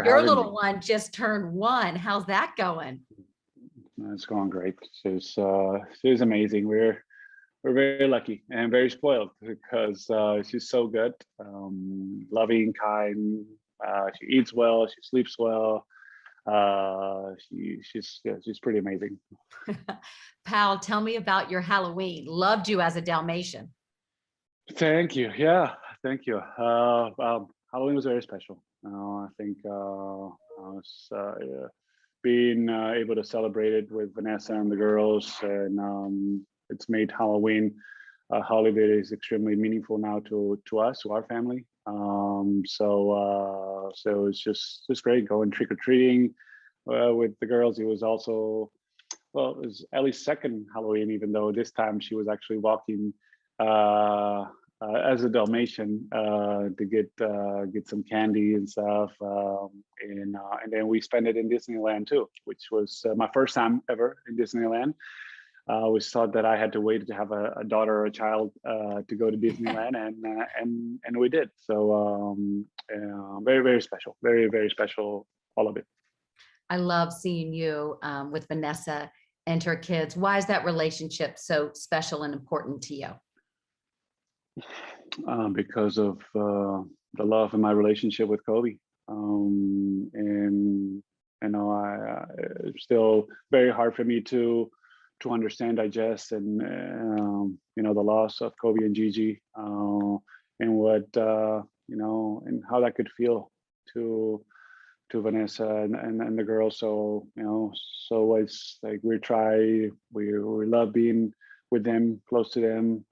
Your having little me. one just turned 1. How's that going? It's going great. She's amazing. We're very lucky and very spoiled because she's so good, loving, kind. She eats well. She sleeps well. Yeah, she's pretty amazing. Pal, tell me about your Halloween. Loved you as a Dalmatian. Thank you. Yeah, thank you. Halloween was very special. I think yeah, being able to celebrate it with Vanessa and the girls, and it's made Halloween a holiday that is extremely meaningful now to us, to our family. So it's just great going trick or treating with the girls. It was also, well, it was Ellie's second Halloween, even though this time she was actually walking as a Dalmatian to get some candy and stuff, and then we spent it in Disneyland too, which was my first time ever in Disneyland. I always thought that I had to wait to have a daughter or a child to go to Disneyland, and we did. So very, very special, very, very special, all of it. I love seeing you with Vanessa and her kids. Why is that relationship so special and important to you? Because of the love in my relationship with Kobe. And you know, it's still very hard for me to understand, digest, and you know, the loss of Kobe and Gigi, and what you know, and how that could feel to Vanessa and the girls. So you know, so it's like we love being with them, close to them,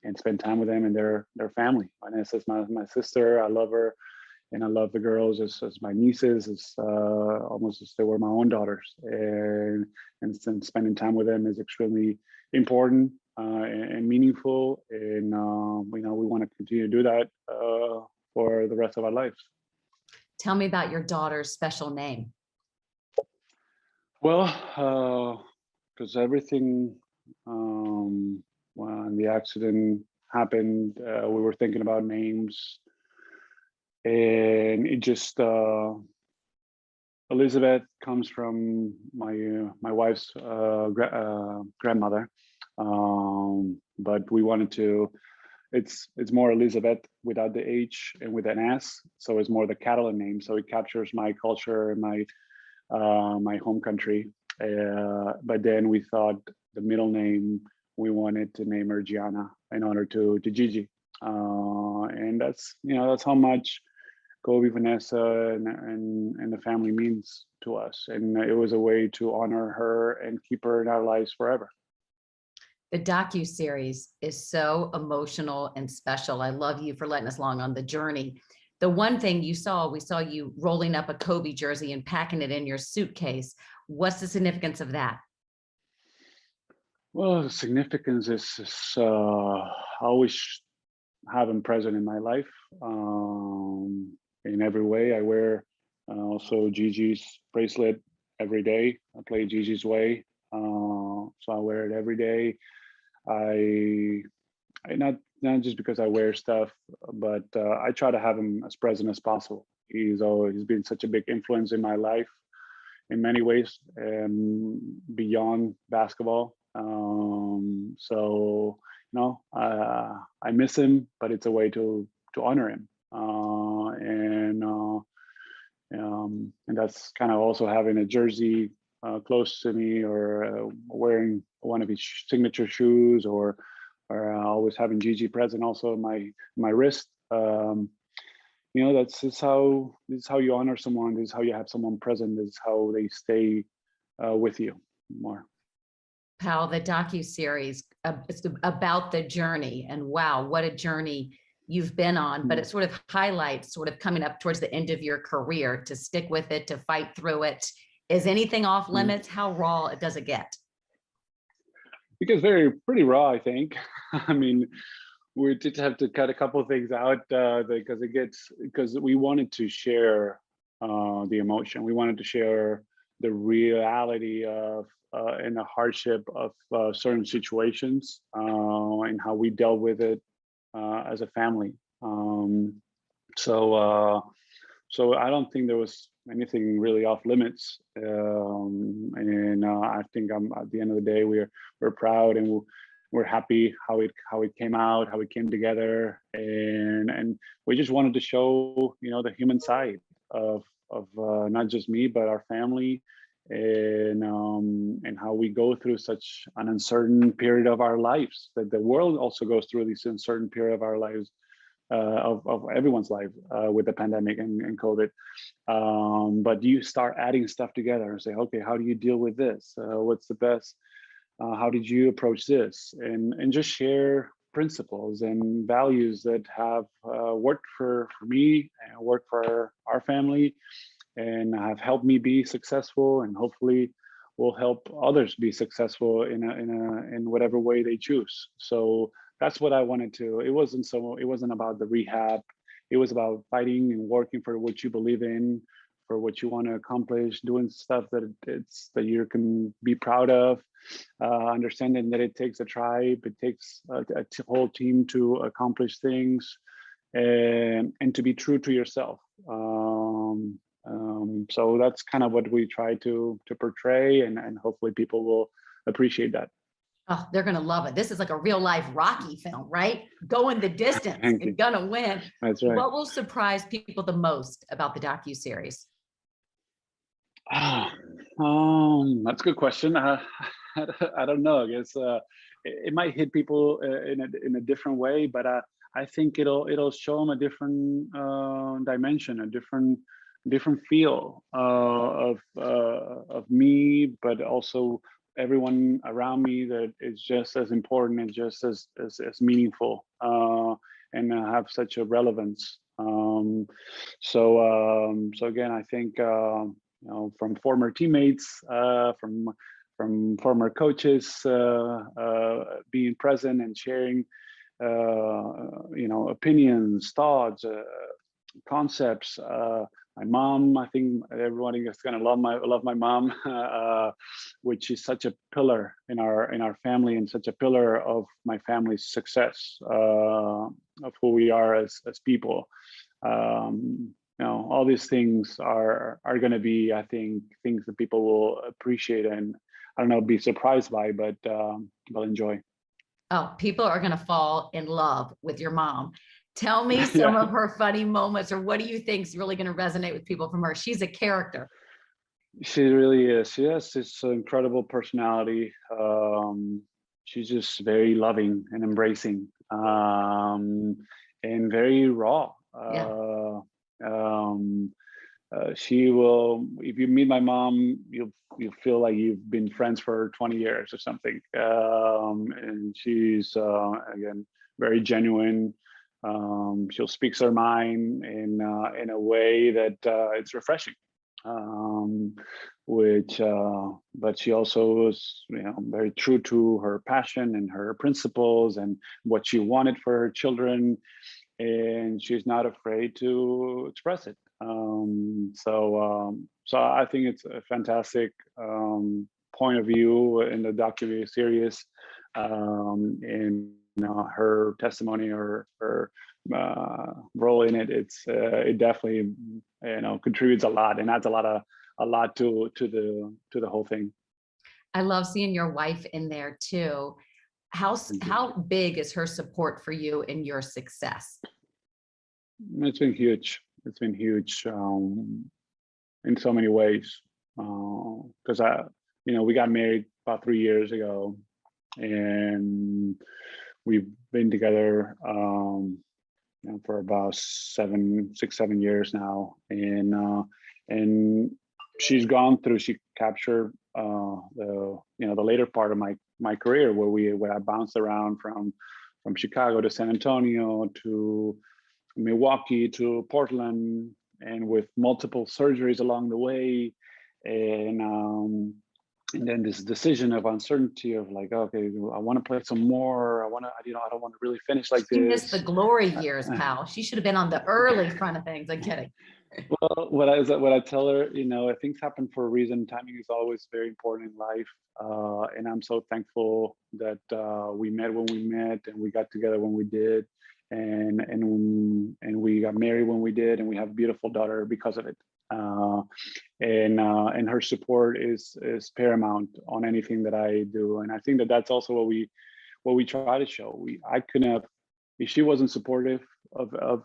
and spend time with them and their family. Vanessa's my sister. I love her, and I love the girls as my nieces, as almost as they were my own daughters. And spending time with them is extremely important and meaningful. And you know, we want to continue to do that for the rest of our lives. Tell me about your daughter's special name. Well, because everything when the accident happened, we were thinking about names, and it just Elizabeth comes from my wife's grandmother, but we wanted to. It's more Elizabeth without the H and with an S, so it's more the Catalan name. So it captures my culture and my home country. But then we thought the middle name, we wanted to name her Gianna in honor to Gigi, and that's, you know, that's how much Kobe, Vanessa, and the family means to us, and it was a way to honor her and keep her in our lives forever. The docu-series is so emotional and special. I love you for letting us along on the journey. The one thing we saw you rolling up a Kobe jersey and packing it in your suitcase. What's the significance of that? Well, the significance is I always have him present in my life in every way. I wear also Gigi's bracelet every day. I play Gigi's way, so I wear it every day. I not just because I wear stuff, but I try to have him as present as possible. He's been such a big influence in my life in many ways, beyond basketball. So you know, I miss him, but it's a way to honor him, and that's kind of also having a jersey close to me, or wearing one of his signature shoes, or always having Gigi present also in my wrist. You know, this is how you honor someone. This is how you have someone present. This is how they stay with you more. Pal, the docu-series, it's about the journey, and wow, what a journey you've been on. But it sort of highlights sort of coming up towards the end of your career, to stick with it, to fight through it. Is anything off limits? How raw does it get? It gets pretty raw, I think. I mean, we did have to cut a couple of things out because we wanted to share the emotion. We wanted to share the reality of and the hardship of certain situations, and how we dealt with it as a family. So so I don't think there was anything really off limits. And I think at the end of the day, we're proud, and we're happy how it came out, how it came together, and we just wanted to show, the human side of not just me but our family, and how we go through such an uncertain period of our lives, that the world also goes through this uncertain period of our lives, of everyone's life, with the pandemic and COVID. But you start adding stuff together and say, okay, how do you deal with this? What's the best? How did you approach this? And just share principles and values that have worked for me and worked for our family, and have helped me be successful, and hopefully will help others be successful in whatever way they choose. So that's what I wanted to. It wasn't about the rehab. It was about fighting and working for what you believe in, for what you want to accomplish, doing stuff that you can be proud of, understanding that it takes a tribe, it takes a whole team to accomplish things, and to be true to yourself. So that's kind of what we try to portray, and hopefully people will appreciate that. Oh, they're going to love it. This is like a real life Rocky film, right? Going the distance and gonna win. That's right. What will surprise people the most about the docu-series? That's a good question. I don't know. I guess it might hit people in a different way, but I think it'll show them a different dimension, a different feel of me, but also everyone around me, that is just as important and just as meaningful, and have such a relevance. So again, I think from former teammates, from former coaches, being present and sharing, opinions, thoughts, concepts. My mom, I think everybody is gonna love my mom, which is such a pillar in our family, and such a pillar of my family's success, of who we are as people. All these things are gonna be, I think, things that people will appreciate, and I don't know, be surprised by, but they'll enjoy. Oh, people are going to fall in love with your mom. Tell me some Yeah. of her funny moments, or what do you think is really going to resonate with people from her? She's a character. She really is. Yes, it's an incredible personality. She's just very loving and embracing, and very raw. Yeah. She will, if you meet my mom, you feel like you've been friends for 20 years or something. And she's again very genuine. She'll speak her mind in a way that it's refreshing. Which but she also is, very true to her passion and her principles and what she wanted for her children, and she's not afraid to express it. So I think it's a fantastic point of view in the docu-series, and her testimony, or her role in it. It definitely contributes a lot and adds a lot to the whole thing. I love seeing your wife in there too. How big is her support for you in your success? It's been huge. It's been huge in so many ways. Because we got married about 3 years ago, and we've been together for about 7 years now, and she captured the later part of my career, where I bounced around from Chicago to San Antonio to Milwaukee to Portland, and with multiple surgeries along the way, and then this decision of uncertainty of like, okay, I want to play some more. I don't want to really finish like She this. missed the glory years, pal. She should have been on the early front of things. I'm kidding. Well, what I tell her, things happen for a reason. Timing is always very important in life, and I'm so thankful that we met when we met, and we got together when we did, and we got married when we did, and we have a beautiful daughter because of it. And her support is paramount on anything that I do, and I think that that's also what we try to show. I couldn't have, if she wasn't supportive of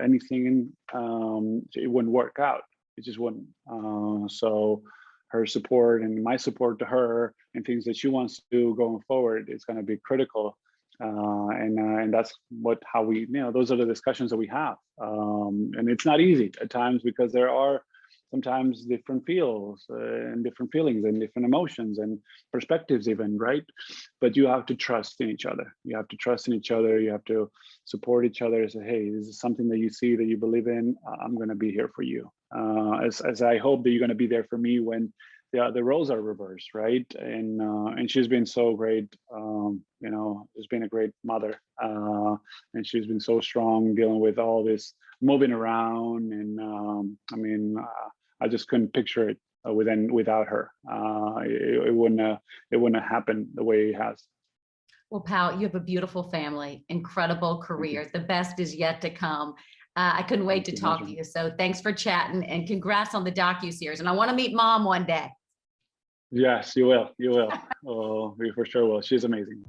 anything, it wouldn't work out. It just wouldn't. So her support and my support to her and things that she wants to do going forward is going to be critical. And that's how we, those are the discussions that we have. And it's not easy at times, because there are sometimes different feels and different feelings and different emotions and perspectives even, right? But you have to trust in each other. You have to trust in each other. You have to support each other and say, hey, this is something that you see, that you believe in. I'm going to be here for you. As I hope that you're going to be there for me when the roles are reversed, right? And she's been so great. She's been a great mother, and she's been so strong dealing with all this moving around. And I just couldn't picture it without her. It wouldn't have happened the way it has. Well, Pau, you have a beautiful family, incredible career. The best is yet to come. I couldn't wait to talk to you. So thanks for chatting, and congrats on the docu-series. And I want to meet Mom one day. Yes, you will. You will. Oh, we for sure will. She's amazing.